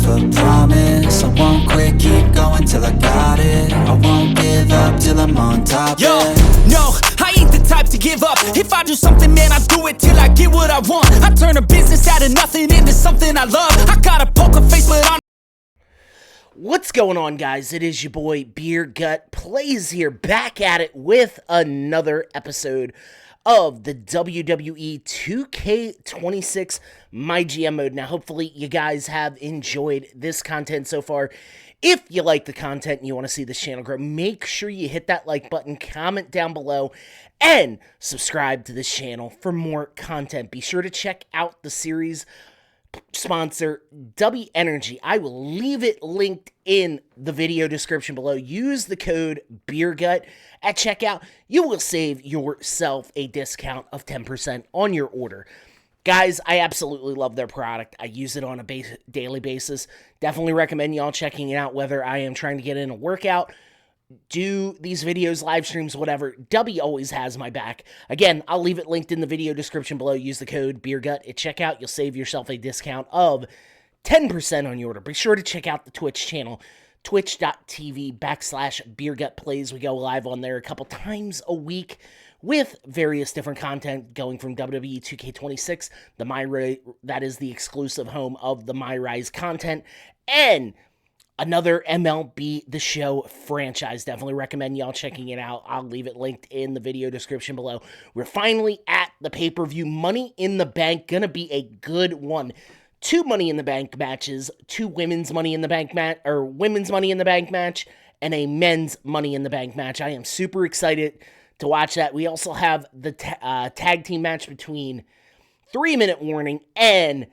myself a promise. I won't quit, keep going till I got it. I won't give up till I'm on top. Yo, yeah. no, I ain't the type to give up. If I do something, man, I do it till I get what I want. I turn a business out of nothing into something I love. I got a poker face, but I'm... What's going on, guys? It is your boy Beer Gut Plays here, back at it with another episode of the WWE 2K26 MyGM mode. Now, hopefully you guys have enjoyed this content so far. If you like the content and you want to see this channel grow, make sure you hit that like button, comment down below, and subscribe to this channel for more content. Be sure to check out the series sponsor, Dubby Energy. I will leave it linked in the video description below. Use the code BEERGUT at checkout. You will save yourself a discount of 10% on your order. Guys, I absolutely love their product. I use it on a daily basis. Definitely recommend y'all checking it out, whether I am trying to get in a workout, do these videos, live streams, whatever. Dubby always has my back. Again, I'll leave it linked in the video description below. Use the code BEERGUT at checkout. You'll save yourself a discount of 10% on your order. Be sure to check out the Twitch channel, twitch.tv/BeerGutPlays. We go live on there a couple times a week with various different content going from WWE 2K26, that is the exclusive home of the MyRise content, and another MLB The Show franchise. Definitely recommend y'all checking it out. I'll leave it linked in the video description below. We're finally at the pay-per-view. Money in the Bank. Gonna be a good one. 2 Money in the Bank matches. 2 women's Money in the Bank match, or women's Money in the Bank match, and a men's Money in the Bank match. I am super excited to watch that. We also have the tag team match between 3 Minute Warning and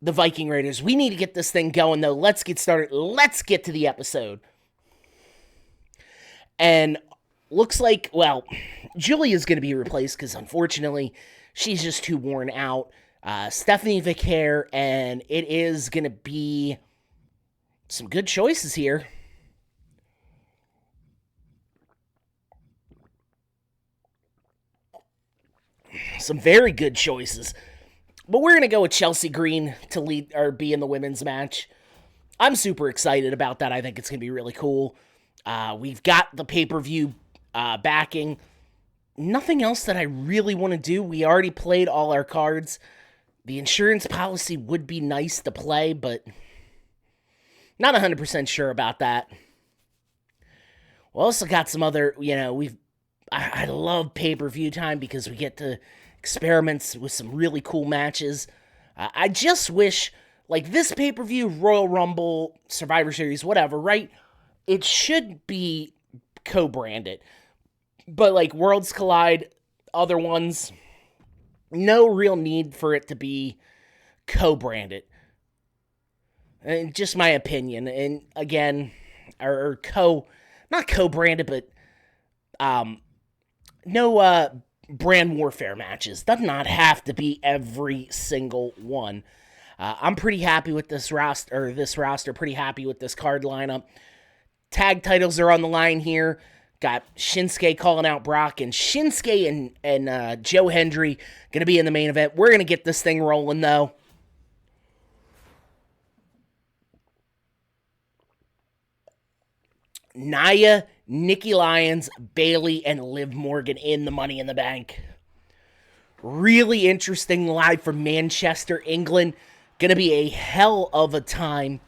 the Viking Raiders. We need to get this thing going, though. Let's get started. Let's get to the episode. And looks like, well, Julia's going to be replaced because, unfortunately, she's just too worn out. Stephanie Vicaire, and it is going to be some good choices here. Some very good choices. But we're going to go with Chelsea Green to lead or be in the women's match. I'm super excited about that. I think it's going to be really cool. We've got the pay-per-view backing. Nothing else that I really want to do. We already played all our cards. The insurance policy would be nice to play, but not 100% sure about that. We also got some other, I love pay-per-view time because we get to experiments with some really cool matches. I just wish, like this pay-per-view, Royal Rumble, Survivor Series, whatever, right? It should be co-branded. But like Worlds Collide, other ones, no real need for it to be co-branded. And just my opinion. And again, not co-branded, but no brand warfare matches. Does not have to be every single one. I'm pretty happy with this roster, pretty happy with this card lineup. Tag titles are on the line here. Got Shinsuke calling out Brock, and Shinsuke and Joe Hendry going to be in the main event. We're going to get this thing rolling, though. Nia, Nikki Lyons, Bayley, and Liv Morgan in the Money in the Bank. Really interesting live from Manchester, England. Gonna be a hell of a time.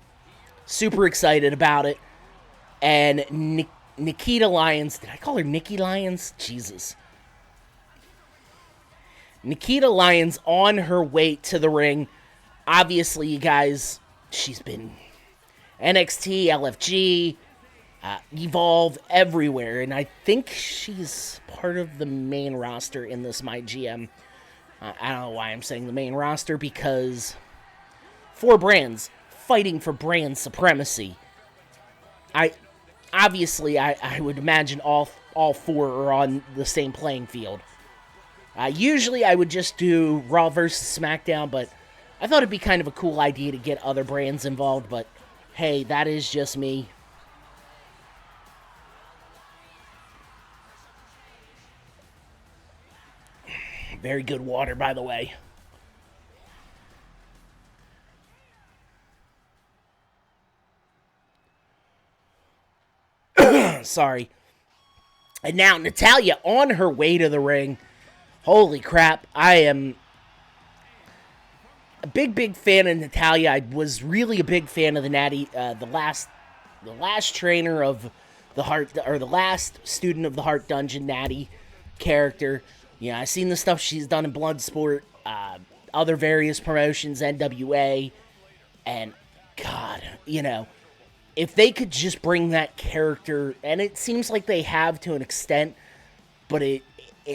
Super excited about it. And Nikita Lyons. Did I call her Nikki Lyons? Jesus. Nikita Lyons on her way to the ring. Obviously, you guys, she's been NXT, LFG, Evolve, everywhere, and I think she's part of the main roster in this MyGM. I don't know why I'm saying the main roster, because 4 brands fighting for brand supremacy. I would imagine all 4 are on the same playing field. Usually I would just do Raw versus SmackDown, but I thought it'd be kind of a cool idea to get other brands involved, but hey, that is just me. Very good water, by the way. Sorry. And now Natalya on her way to the ring. Holy crap. I am a big fan of Natalya. I was really a big fan of the last trainer of the Heart, or the last student of the Heart Dungeon, Natty character. Yeah, I've seen the stuff she's done in Bloodsport, other various promotions, NWA, and God, if they could just bring that character, and it seems like they have to an extent, but it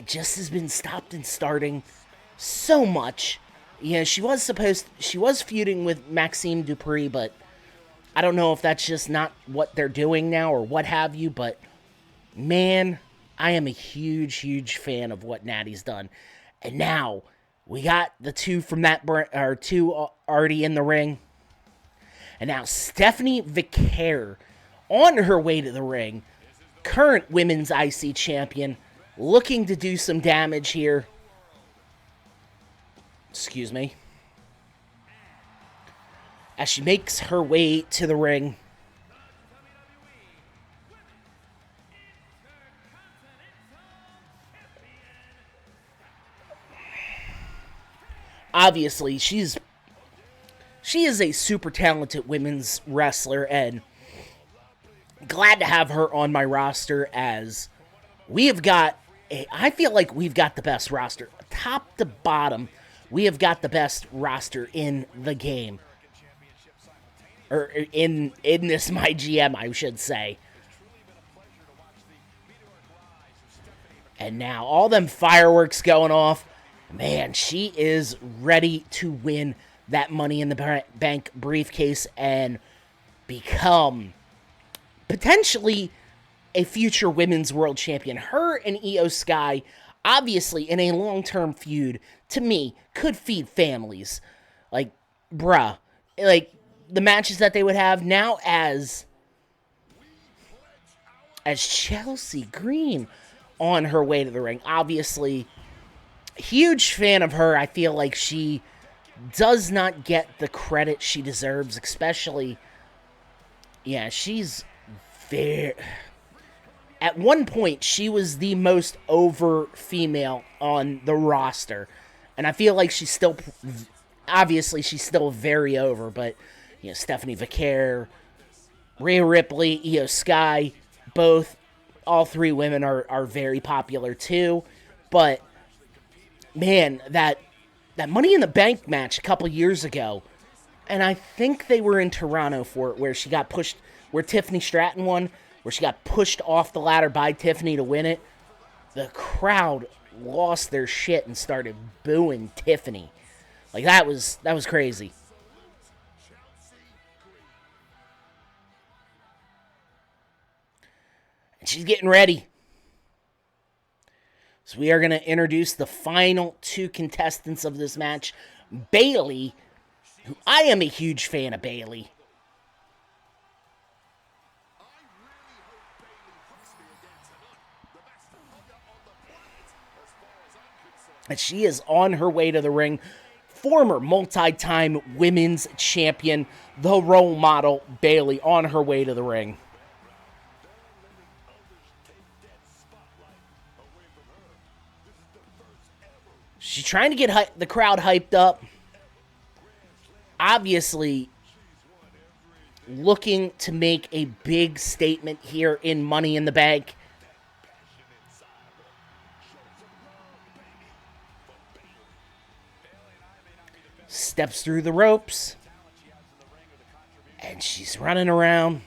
just has been stopped and starting so much. She was feuding with Maxime Dupree, but I don't know if that's just not what they're doing now or what have you, but man, I am a huge fan of what Natty's done. And now we got the two from that two already in the ring. And now Stephanie Vicaire on her way to the ring, current women's IC champion, looking to do some damage here. Excuse me. As she makes her way to the ring. Obviously, she is a super talented women's wrestler, and glad to have her on my roster, as I feel like we've got the best roster. Top to bottom, we have got the best roster in the game. Or in this MyGM, I should say. And now, all them fireworks going off. Man, she is ready to win that Money in the Bank briefcase and become potentially a future women's world champion. Her and Io Sky, obviously in a long-term feud, to me, could feed families. Like, bruh. Like, the matches that they would have now as Chelsea Green on her way to the ring. Obviously, huge fan of her. I feel like she does not get the credit she deserves, especially, she's very... At one point, she was the most over female on the roster, and I feel like she's still very over, but Stephanie Vicaire, Rhea Ripley, Io Sky, all three women are very popular too. But man, that Money in the Bank match a couple years ago, and I think they were in Toronto for it, where she got pushed, where Tiffany Stratton won, where she got pushed off the ladder by Tiffany to win it. The crowd lost their shit and started booing Tiffany. Like, that was crazy. And she's getting ready. So we are going to introduce the final two contestants of this match. Bayley, who I am a huge fan of Bayley. And she is on her way to the ring. Former multi-time women's champion, the role model, Bayley, on her way to the ring. She's trying to get the crowd hyped up. Obviously, looking to make a big statement here in Money in the Bank. Steps through the ropes. And she's running around.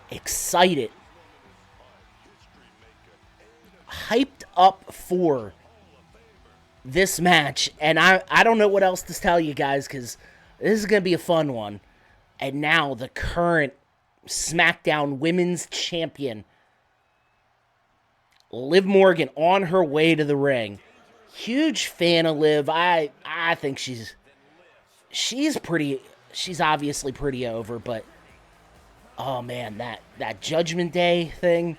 Excited. Hyped up for this match. And I don't know what else to tell you guys, because this is going to be a fun one. And now the current SmackDown Women's Champion, Liv Morgan, on her way to the ring. Huge fan of Liv. I think she's obviously pretty over, but oh man, that Judgment Day thing,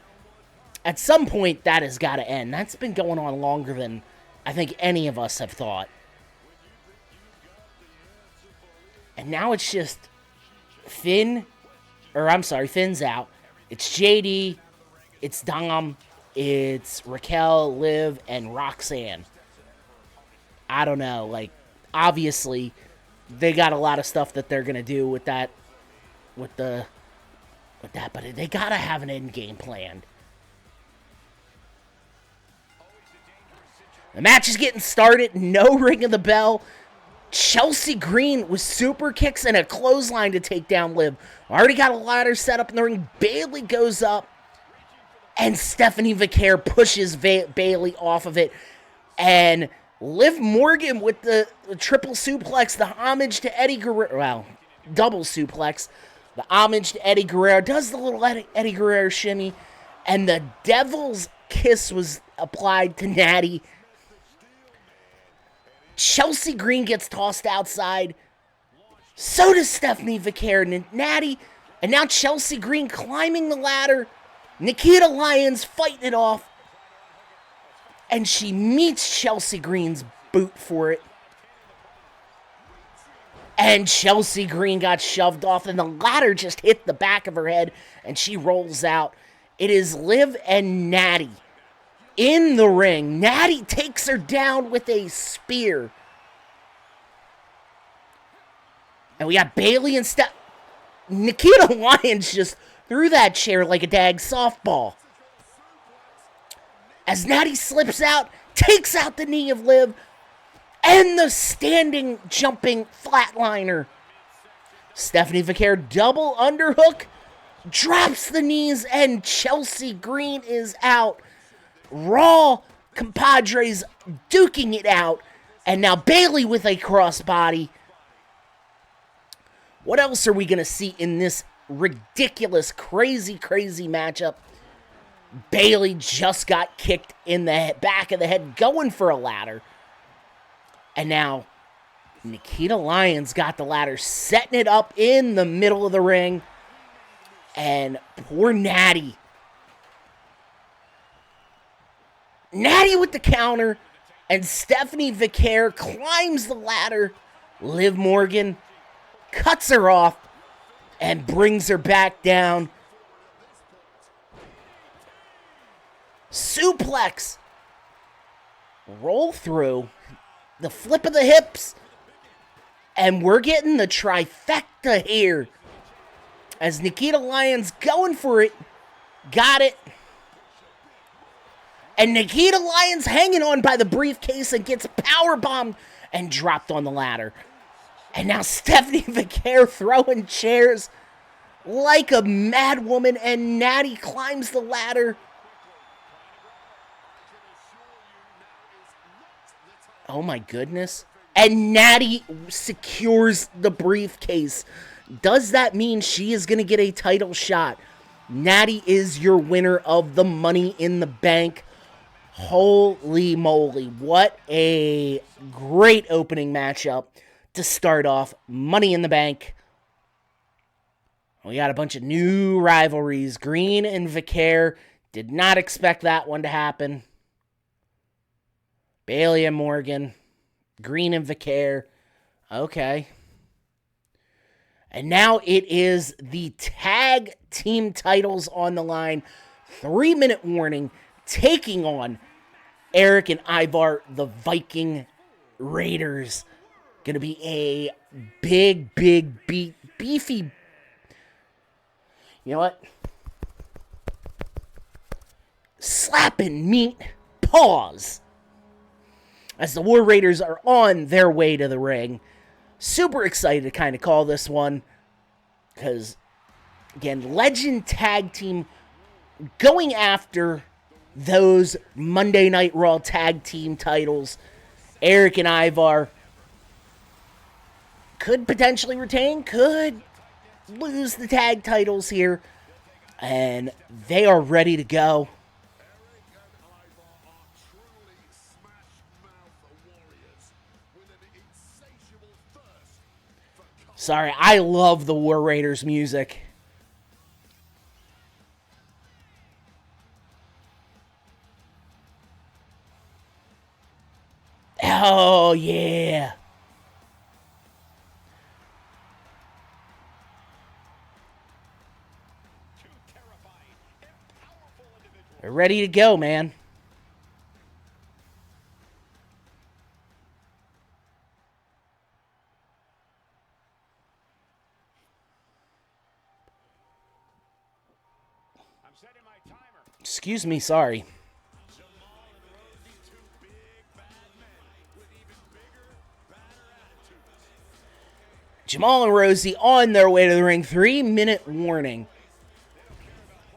at some point that has got to end. That's been going on longer than I think any of us have thought. And now it's just Finn's out. It's JD, it's Dom, it's Raquel, Liv, and Roxanne. I don't know. Like, obviously, they got a lot of stuff that they're gonna do with that, with that. But they gotta have an end game planned. The match is getting started. No ring of the bell. Chelsea Green with super kicks and a clothesline to take down Liv. Already got a ladder set up in the ring. Bayley goes up. And Stephanie Vicaire pushes Bayley off of it. And Liv Morgan with the triple suplex. The homage to Eddie Guerrero. Well, double suplex. The homage to Eddie Guerrero. Does the little Eddie Guerrero shimmy. And the devil's kiss was applied to Natty. Chelsea Green gets tossed outside. So does Stephanie Vicaire and Natty. And now Chelsea Green climbing the ladder. Nikita Lyons fighting it off. And she meets Chelsea Green's boot for it. And Chelsea Green got shoved off. And the ladder just hit the back of her head. And she rolls out. It is Liv and Natty in the ring. Natty takes her down with a spear. And we got Bayley and Nikita Lyons just threw that chair like a dag softball. As Natty slips out, takes out the knee of Liv, and the standing jumping flatliner. Stephanie Vicaire double underhook, drops the knees, and Chelsea Green is out. Raw compadres duking it out. And now Bayley with a crossbody. What else are we going to see in this ridiculous, crazy matchup? Bayley just got kicked in the back of the head going for a ladder. And now Nikita Lyons got the ladder, setting it up in the middle of the ring. And poor Natty. Natty with the counter, and Stephanie Vicaire climbs the ladder. Liv Morgan cuts her off and brings her back down. Suplex. Roll through. The flip of the hips. And we're getting the trifecta here. As Nikita Lyons going for it. Got it. And Nikita Lyons hanging on by the briefcase and gets powerbombed and dropped on the ladder. And now Stephanie Vicaire throwing chairs like a mad woman, and Natty climbs the ladder. Oh my goodness. And Natty secures the briefcase. Does that mean she is going to get a title shot? Natty is your winner of the Money in the Bank. Holy moly, what a great opening matchup to start off Money in the Bank. We got a bunch of new rivalries. Green and Vicaire. Did not expect that one to happen. Bayley and Morgan. Green and Vicaire. Okay. And now it is the tag team titles on the line. 3-minute warning. Taking on Eric and Ivar, the Viking Raiders. Gonna be a big, beefy. You know what? Slapping meat. Pause. As the War Raiders are on their way to the ring. Super excited to kind of call this one. Because, again, Legend Tag Team going after those Monday Night Raw Tag Team titles. Eric and Ivar could potentially retain, could lose the tag titles here. And they are ready to go. Sorry, I love the War Raiders music. Oh, yeah. They're ready to go, man. Excuse me, sorry. Jamal and Rosie on their way to the ring. 3-minute warning.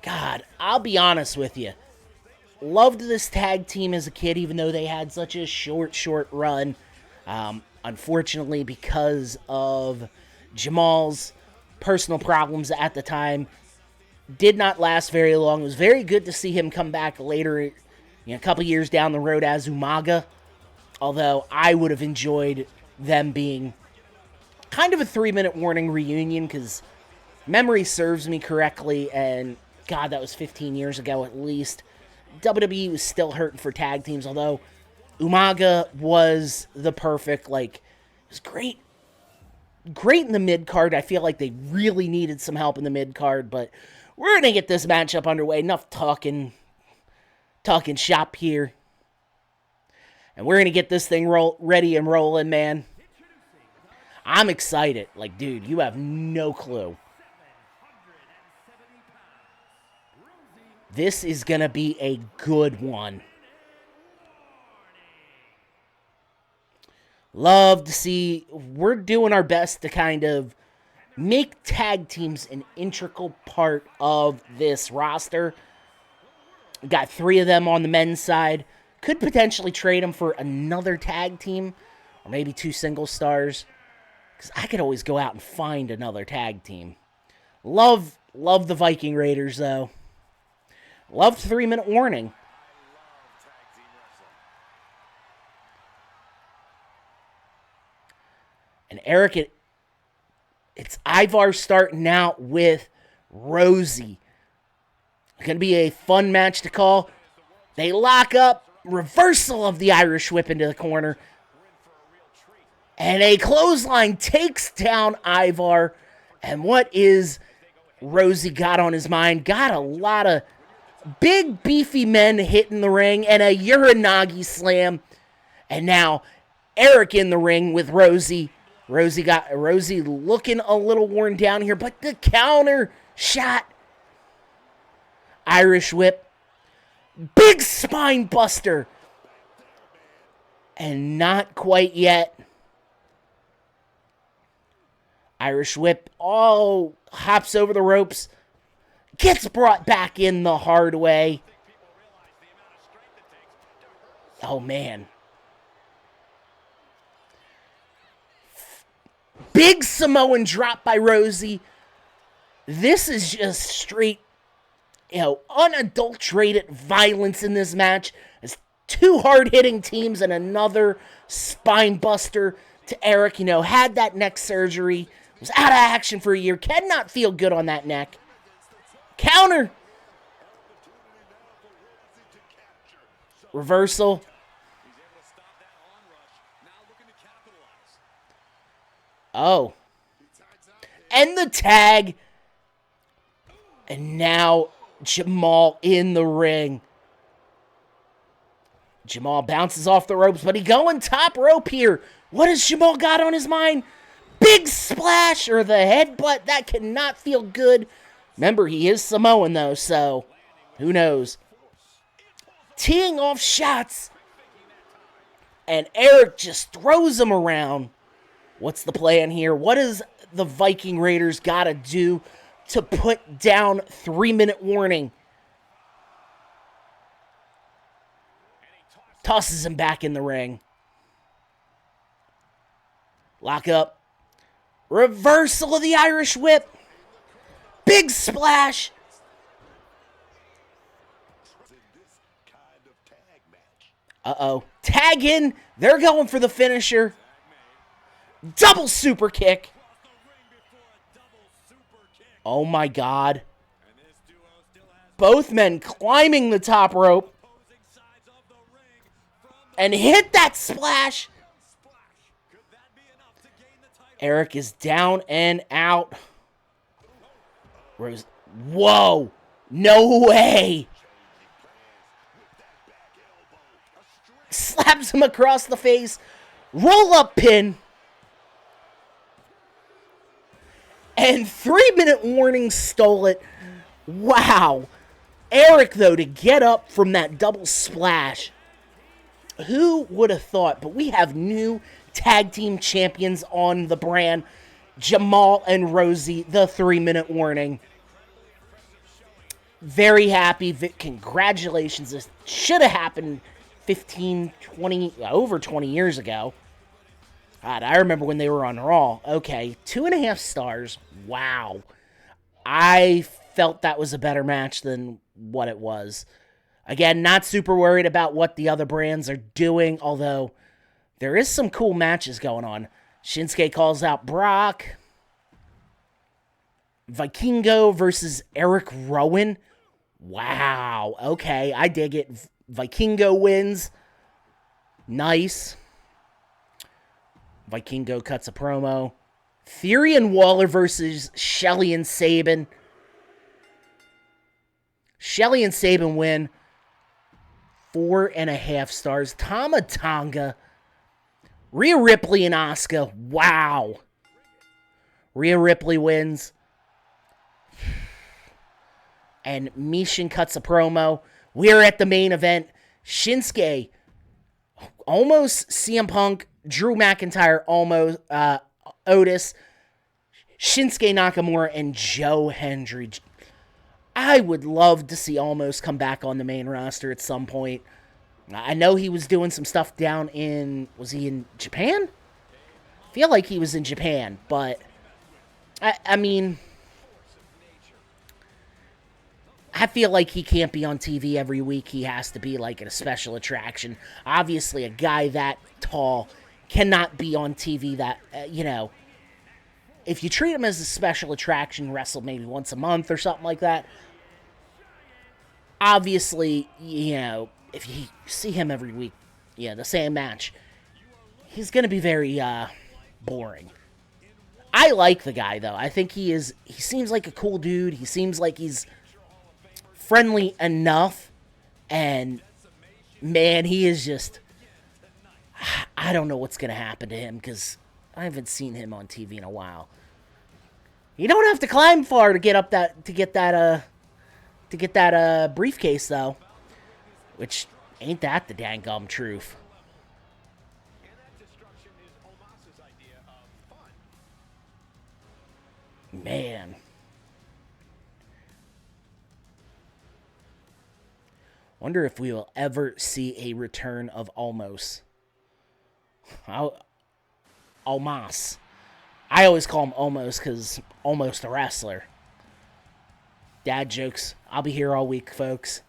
God, I'll be honest with you. Loved this tag team as a kid, even though they had such a short run. Unfortunately, because of Jamal's personal problems at the time, did not last very long. It was very good to see him come back later, a couple years down the road as Umaga. Although I would have enjoyed them being kind of a 3-minute warning reunion, because memory serves me correctly, and God, that was 15 years ago at least. WWE was still hurting for tag teams, although Umaga was the perfect, it was great in the mid-card. I feel like they really needed some help in the mid-card, but we're going to get this matchup underway. Enough talking shop here. And we're going to get this thing ready and rolling, man. I'm excited. Dude, you have no clue. This is going to be a good one. Love to see. We're doing our best to kind of make tag teams an integral part of this roster. We got 3 of them on the men's side. Could potentially trade them for another tag team, or maybe 2 single stars, because I could always go out and find another tag team. Love the Viking Raiders, though. Love 3-minute warning. And Eric, it's Ivar starting out with Rosie. Going to be a fun match to call. They lock up. Reversal of the Irish whip into the corner. And a clothesline takes down Ivar. And what is Rosie got on his mind? Got a lot of big, beefy men hitting the ring and a Uranagi slam. And now Eric in the ring with Rosie. Rosie looking a little worn down here, but the counter shot. Irish whip. Big spine buster. And not quite yet. Irish whip. Oh, hops over the ropes. Gets brought back in the hard way. Oh, man. Big Samoan drop by Rosie. This is just straight, unadulterated violence in this match. It's 2 hard-hitting teams and another spine buster to Eric. Had that neck surgery. Was out of action for a year. Cannot feel good on that neck. Counter. Reversal. Oh. And the tag. And now Jamal in the ring. Jamal bounces off the ropes, but he going top rope here. What has Jamal got on his mind? Big splash or the headbutt. That cannot feel good. Remember, he is Samoan, though, so who knows? Teeing off shots. And Eric just throws him around. What's the plan here? What does the Viking Raiders got to do to put down 3-minute warning? Tosses him back in the ring. Lock up. Reversal of the Irish whip. Big splash. Uh-oh. Tag in. They're going for the finisher. Double super kick. Oh my God. Both men climbing the top rope. And hit that splash. Eric is down and out. Whoa. No way. Stabs him across the face. Roll-up pin. And 3-minute warning stole it. Wow. Eric, though, to get up from that double splash. Who would have thought? But we have new tag team champions on the brand. Jamal and Rosie, the 3-minute warning. Very happy. Congratulations. This should have happened 15, 20, over 20 years ago. God, I remember when they were on Raw. Okay, 2.5 stars. Wow. I felt that was a better match than what it was. Again, not super worried about what the other brands are doing, although there is some cool matches going on. Shinsuke calls out Brock. Vikingo versus Eric Rowan. Wow. Okay, I dig it. Vikingo wins. Nice. Vikingo cuts a promo. Theory and Waller versus Shelley and Sabin. Shelley and Sabin win. 4.5 stars. Tama Tonga. Rhea Ripley and Asuka. Wow. Rhea Ripley wins. And Mishin cuts a promo. We're at the main event. Shinsuke. Almost CM Punk. Drew McIntyre. Almost Otis. Shinsuke Nakamura and Joe Hendry. I would love to see Almost come back on the main roster at some point. I know he was doing some stuff down in... Was he in Japan? I feel like he was in Japan, but... I mean... I feel like he can't be on TV every week. He has to be like a special attraction. Obviously, a guy that tall cannot be on TV that, if you treat him as a special attraction, wrestle maybe once a month or something like that. Obviously, if you see him every week, the same match, he's going to be very boring. I like the guy, though. I think he seems like a cool dude. He seems like he's friendly enough. And, man, he is just... I don't know what's going to happen to him because I haven't seen him on TV in a while. You don't have to climb far to get up to get that briefcase, though. Which, ain't that the dang gum truth. Man. Wonder if we will ever see a return of Almost. Almas. I always call him Almost because Almost a wrestler. Dad jokes. I'll be here all week, folks.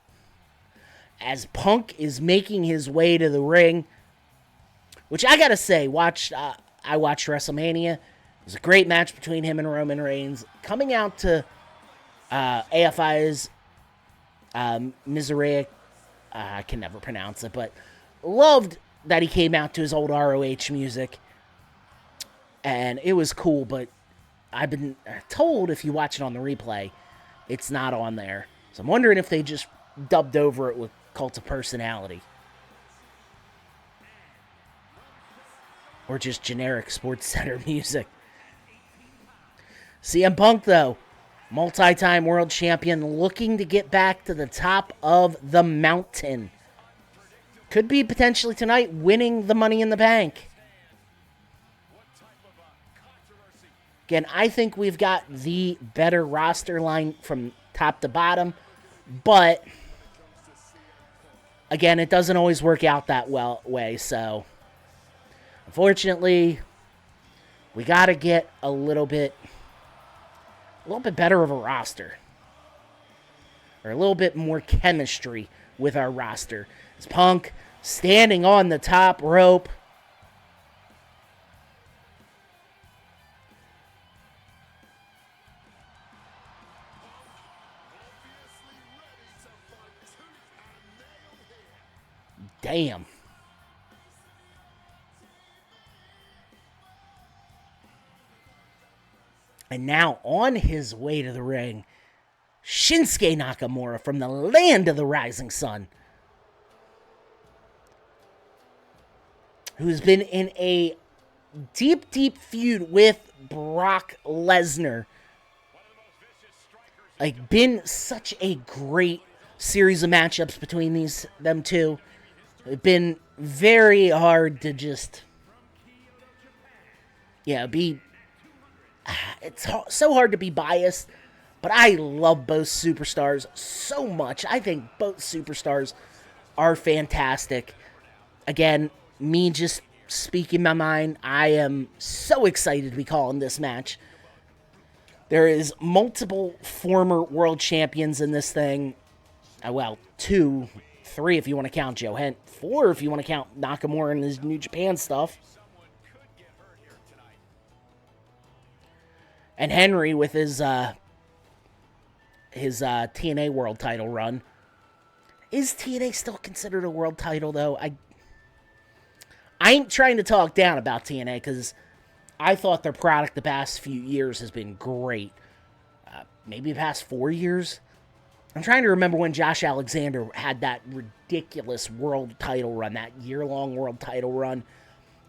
As Punk is making his way to the ring, which I gotta say, I watched WrestleMania. It was a great match between him and Roman Reigns. Coming out to AFI's Miseria, I can never pronounce it, but loved that he came out to his old ROH music. And it was cool, but I've been told if you watch it on the replay, it's not on there. So I'm wondering if they just dubbed over it with Cult of Personality. Or just generic Sports Center music. CM Punk, though, multi-time world champion, looking to get back to the top of the mountain. Could be potentially tonight winning the Money in the Bank. Again, I think we've got the better roster line from top to bottom. But, again, it doesn't always work out that way. So, unfortunately, we got to get a little bit better of a roster. Or a little bit more chemistry with our roster. It's Punk standing on the top rope. Damn. And now on his way to the ring, Shinsuke Nakamura from the land of the rising sun. who's been in a deep, deep feud with Brock Lesnar. Like, been such a great series of matchups between them two. It's been very hard to just, be. It's so hard to be biased, but I love both superstars so much. I think both superstars are fantastic. Again, me just speaking my mind, I am so excited to be calling this match. There is multiple former world champions in this thing. Well, 2, 3 if you want to count Joe Hent, 4 if you want to count Nakamura and his New Japan stuff. And Henry with his TNA world title run. Is TNA still considered a world title, though? I ain't trying to talk down about TNA, because I thought their product the past few years has been great. Maybe the past 4 years? I'm trying to remember when Josh Alexander had that ridiculous world title run, that year-long world title run.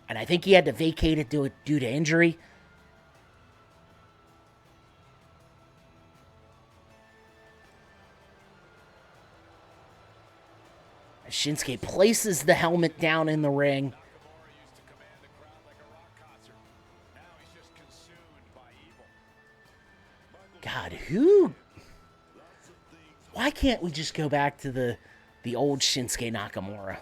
And I think he had to vacate it due to injury. Shinsuke places the helmet down in the ring. God, why can't we just go back to the old Shinsuke Nakamura?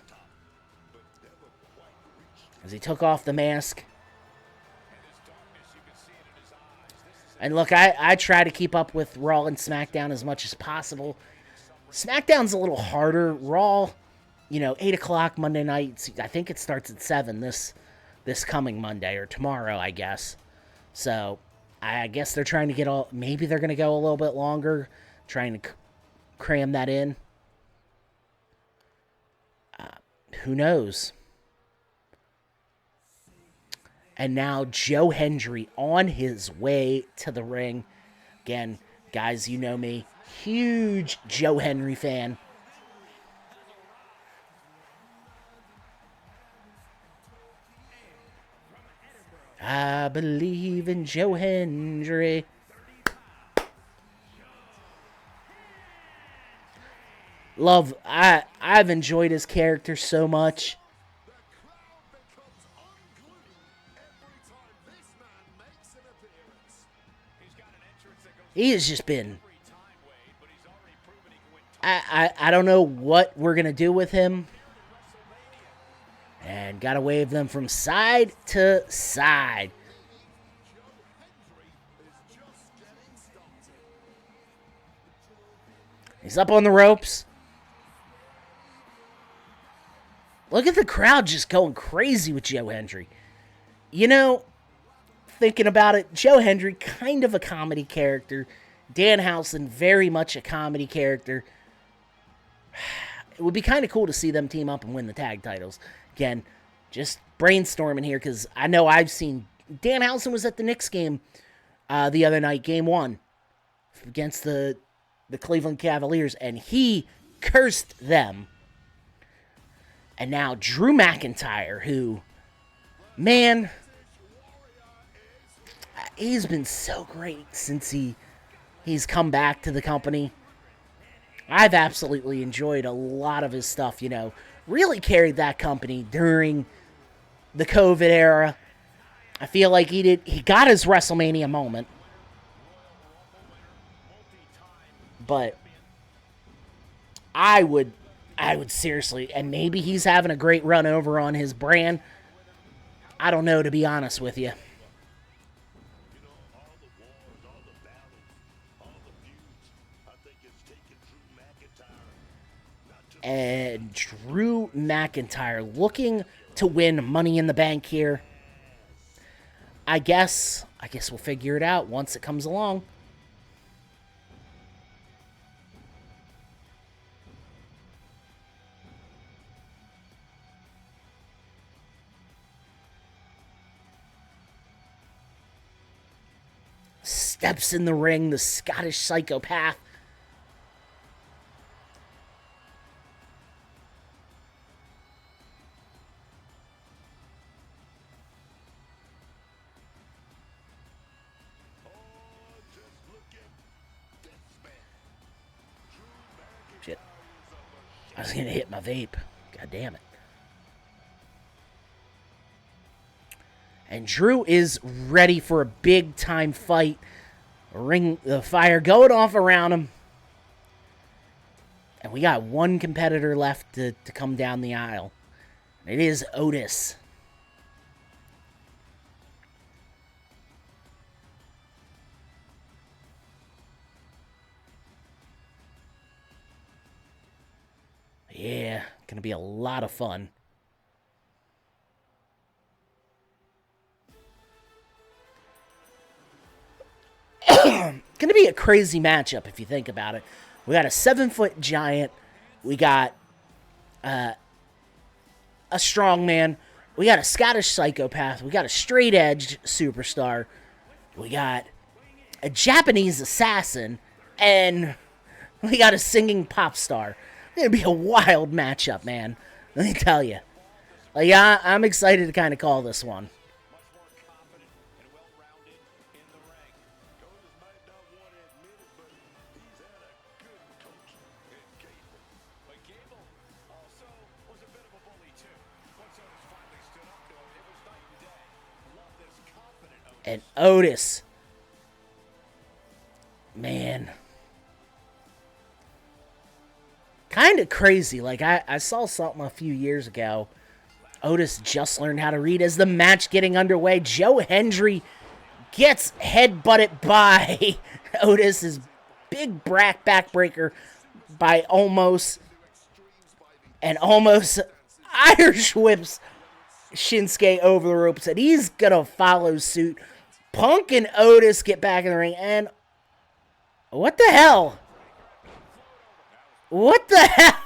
As he took off the mask. And look, I try to keep up with Raw and SmackDown as much as possible. SmackDown's a little harder. Raw, 8 o'clock Monday night. I think it starts at 7 this coming Monday, or tomorrow, I guess. So, I guess they're trying to get maybe they're going to go a little bit longer, trying to cram that in. Who knows? And now Joe Hendry on his way to the ring. Again, guys, you know me. Huge Joe Hendry fan. I believe in Joe Hendry. I've enjoyed his character so much. He has just been... I don't know what we're going to do with him. And got to wave them from side to side. He's up on the ropes. Look at the crowd just going crazy with Joe Hendry. Thinking about it, Joe Hendry, kind of a comedy character. Danhausen, very much a comedy character. It would be kind of cool to see them team up and win the tag titles. Again, just brainstorming here, because I know I've seen... Danhausen was at the Knicks game the other night, game 1, against the Cleveland Cavaliers, and he cursed them. And now Drew McIntyre, who, man, he's been so great since he's come back to the company. I've absolutely enjoyed a lot of his stuff, really carried that company during the COVID era. I feel like he got his WrestleMania moment. But I would seriously, and maybe he's having a great run over on his brand. I don't know, to be honest with you. And Drew McIntyre looking to win Money in the Bank here. I guess we'll figure it out once it comes along. Steps in the ring, the Scottish psychopath. I was going to hit my vape. God damn it. And Drew is ready for a big-time fight. Ring the fire going off around him. And we got one competitor left to come down the aisle. It is Otis. Yeah, gonna be a lot of fun. Gonna be a crazy matchup if you think about it. We got a 7-foot giant. We got a strongman. We got a Scottish psychopath. We got a straight-edged superstar. We got a Japanese assassin. And we got a singing pop star. It's going to be a wild matchup, man. Let me tell you. Like, I'm excited to kind of call this one. And Otis. Man. Kind of crazy. Like, I saw something a few years ago. Otis just learned how to read as the match getting underway. Joe Hendry gets headbutted by Otis's big backbreaker by Almost. And Almost Irish whips Shinsuke over the ropes. And he's going to follow suit. Punk and Otis get back in the ring, and what the hell? What the hell?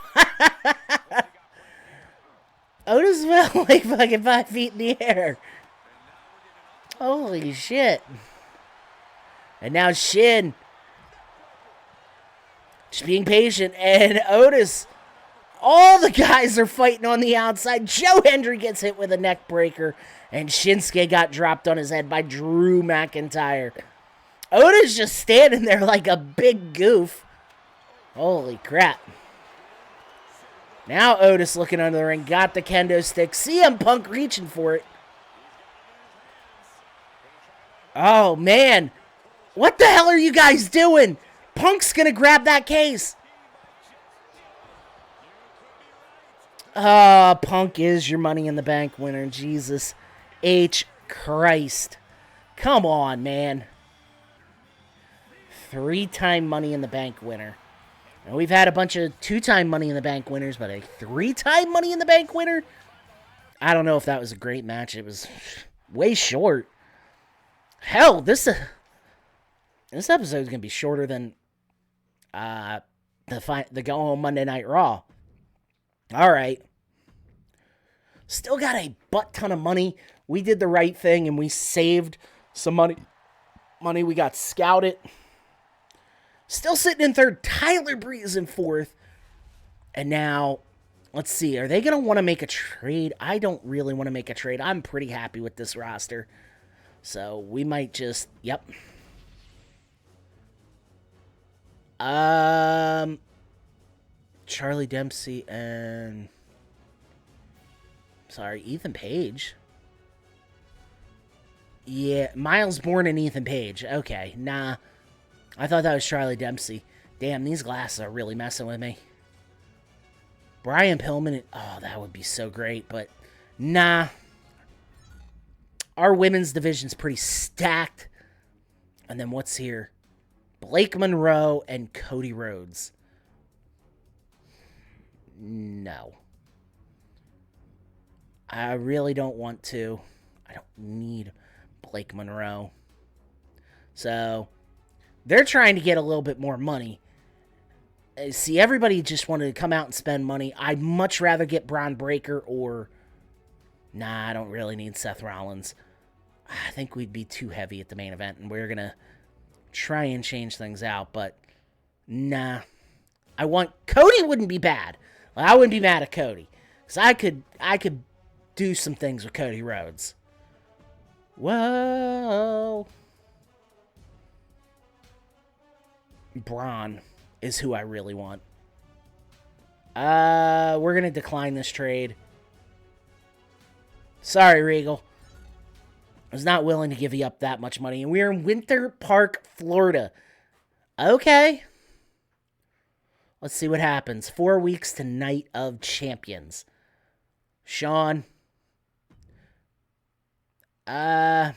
Otis fell like fucking 5 feet in the air. Holy shit. And now Shin just being patient, and Otis, all the guys are fighting on the outside. Joe Hendry gets hit with a neck breaker. And Shinsuke got dropped on his head by Drew McIntyre. Otis just standing there like a big goof. Holy crap. Now Otis looking under the ring. Got the kendo stick. CM Punk reaching for it. Oh, man. What the hell are you guys doing? Punk's going to grab that case. Punk is your Money in the Bank winner. Jesus H. Christ. Come on, man. 3-time Money in the Bank winner. And we've had a bunch of 2-time Money in the Bank winners, but a 3-time Money in the Bank winner? I don't know if that was a great match. It was way short. Hell, this episode is going to be shorter than the Go Home Monday Night Raw. All right. Still got a butt ton of money. We did the right thing, and we saved some money. We got scouted. Still sitting in third. Tyler Breeze in fourth. And now, let's see. Are they going to want to make a trade? I don't really want to make a trade. I'm pretty happy with this roster. So, we might just... Yep. Charlie Dempsey and... Sorry, Ethan Page. Yeah, Miles Bourne and Ethan Page. Okay, nah. I thought that was Charlie Dempsey. Damn, these glasses are really messing with me. Brian Pillman. Oh, that would be so great, but nah. Our women's division's pretty stacked. And then what's here? Blake Monroe and Cody Rhodes. No. I really don't want to. I don't need Blake Monroe. So, they're trying to get a little bit more money. See, everybody just wanted to come out and spend money. I'd much rather get Braun Breaker or... Nah, I don't really need Seth Rollins. I think we'd be too heavy at the main event, and we're going to try and change things out, but nah. Cody wouldn't be bad. I wouldn't be mad at Cody, because I could do some things with Cody Rhodes. Whoa. Braun is who I really want. We're gonna decline this trade. Sorry, Regal. I was not willing to give you up that much money. And we're in Winter Park, Florida. Okay. Let's see what happens. 4 weeks to Night of Champions. Sean. Nia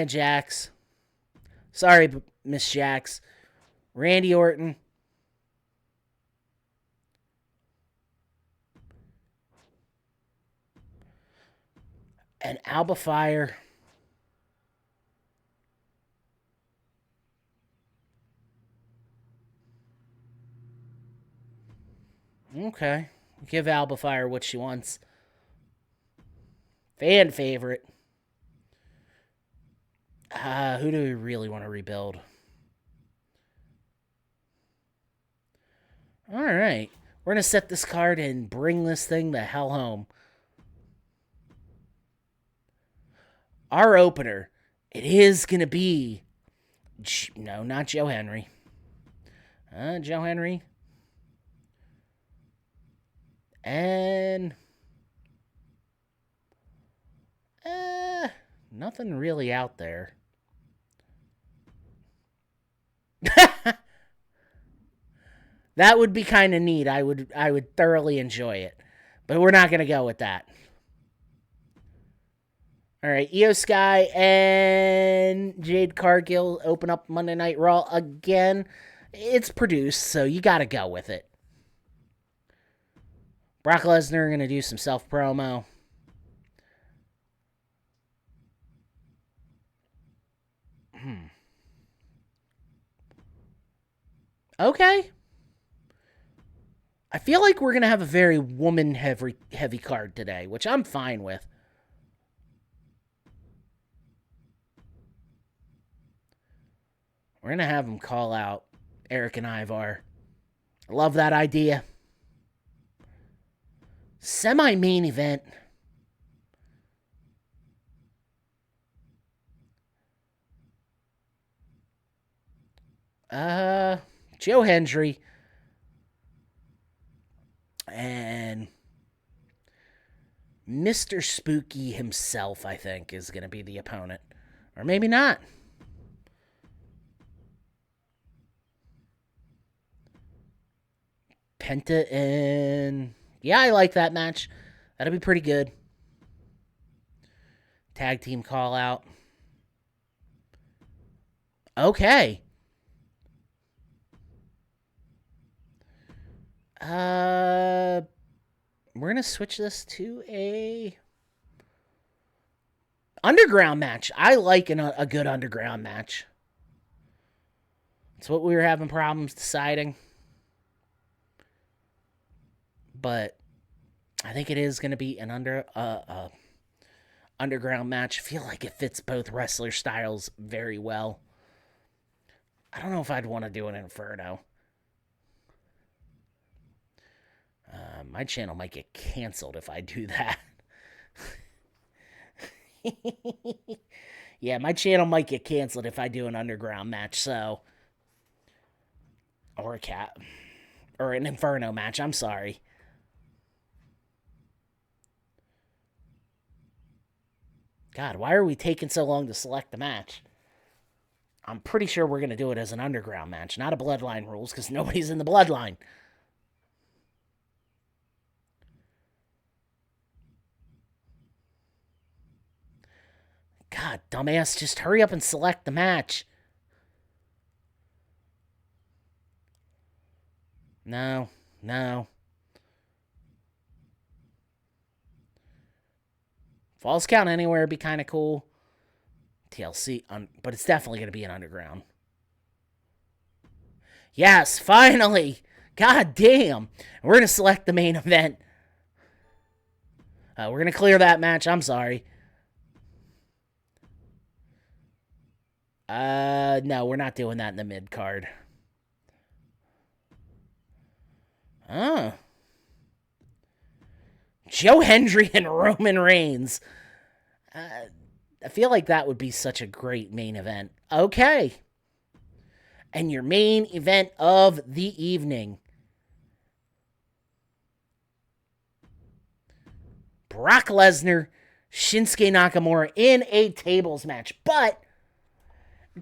Jax. Sorry, Miss Jax. Randy Orton. And Alba Fire. Okay. Give Alba Fire what she wants. Fan favorite. Who do we really want to rebuild? Alright. We're going to set this card and bring this thing the hell home. Our opener. It is going to be... No, not Joe Henry. Joe Henry. And... nothing really out there. That would be kind of neat. I would thoroughly enjoy it. But we're not going to go with that. All right, Io Sky and Jade Cargill open up Monday Night Raw again. It's produced, so you got to go with it. Brock Lesnar going to do some self-promo. Okay. I feel like we're going to have a very woman-heavy card today, which I'm fine with. We're going to have them call out Eric and Ivar. I love that idea. Semi-main event. Joe Hendry. And Mr. Spooky himself, I think, is going to be the opponent. Or maybe not. Penta and... Yeah, I like that match. That'll be pretty good. Tag team call out. Okay. We're going to switch this to a underground match. I like a good underground match. It's what we were having problems deciding. But I think it is going to be an underground match. I feel like it fits both wrestler styles very well. I don't know if I'd want to do an Inferno. My channel might get canceled if I do that. Yeah, my channel might get canceled if I do an underground match, so... Or an Inferno match, I'm sorry. God, why are we taking so long to select the match? I'm pretty sure we're going to do it as an underground match, not a Bloodline rules, because nobody's in the Bloodline. God, dumbass, just hurry up and select the match. No. Falls Count Anywhere would be kind of cool. TLC, but it's definitely going to be an underground. Yes, finally. God damn. We're going to select the main event. We're going to clear that match. I'm sorry. No, we're not doing that in the mid-card. Oh. Joe Hendry and Roman Reigns. I feel like that would be such a great main event. Okay. And your main event of the evening, Brock Lesnar, Shinsuke Nakamura in a tables match. But,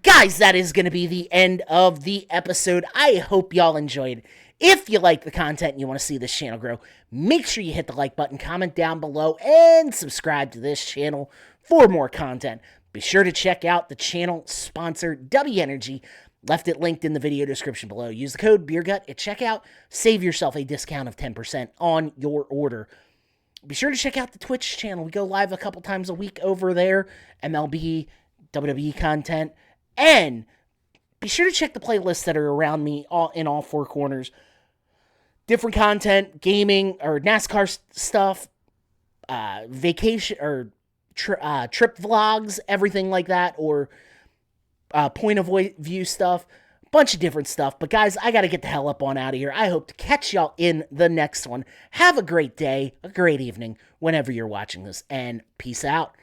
guys, that is going to be the end of the episode. I hope y'all enjoyed. If you like the content and you want to see this channel grow, make sure you hit the like button, comment down below, and subscribe to this channel for more content. Be sure to check out the channel sponsor, Dubby Energy. Left it linked in the video description below. Use the code BeerGut at checkout. Save yourself a discount of 10% on your order. Be sure to check out the Twitch channel. We go live a couple times a week over there. MLB, WWE content. And be sure to check the playlists that are around me in all four corners. Different content, gaming, or NASCAR stuff, vacation, or trip vlogs, everything like that, or point of view stuff, bunch of different stuff. But guys, I got to get the hell up on out of here. I hope to catch y'all in the next one. Have a great day, a great evening, whenever you're watching this, and peace out.